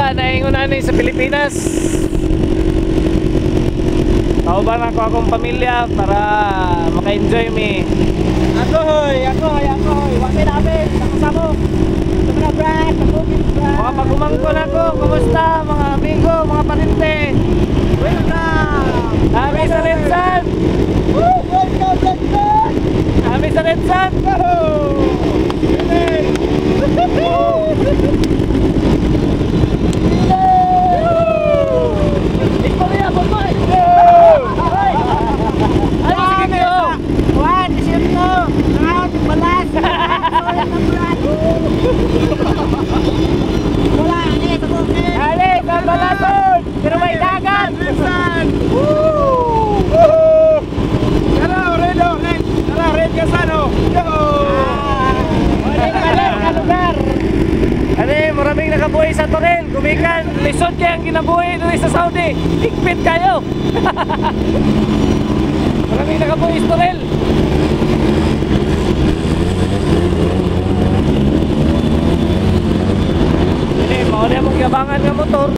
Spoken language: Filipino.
wala na ingunan sa Pilipinas. Kauban ako akong pamilya para maka-enjoy mi. Ako hoy. Wala namin. Nakasamo. Mga brad, Mga pagumangkon ako, kumusta mga amigo, mga parente? welcome. Kami sa Lensan! Welcome. Kami sa Lensan! Victoria, boy! Ano sige kayo? Juan, siyempre. Round, balas. Wala, ani sa bukid. Ali, sa Balaton! Pero may dagat! Red Casano. Ani, maraming nakabuhay sa Torel. Gumikan, lisod kaya ang kinabuhay doon sa Saudi. Higpit kayo! Maraming nakabuhay sa Torel. Ini, mauna mong yabangan ng motor.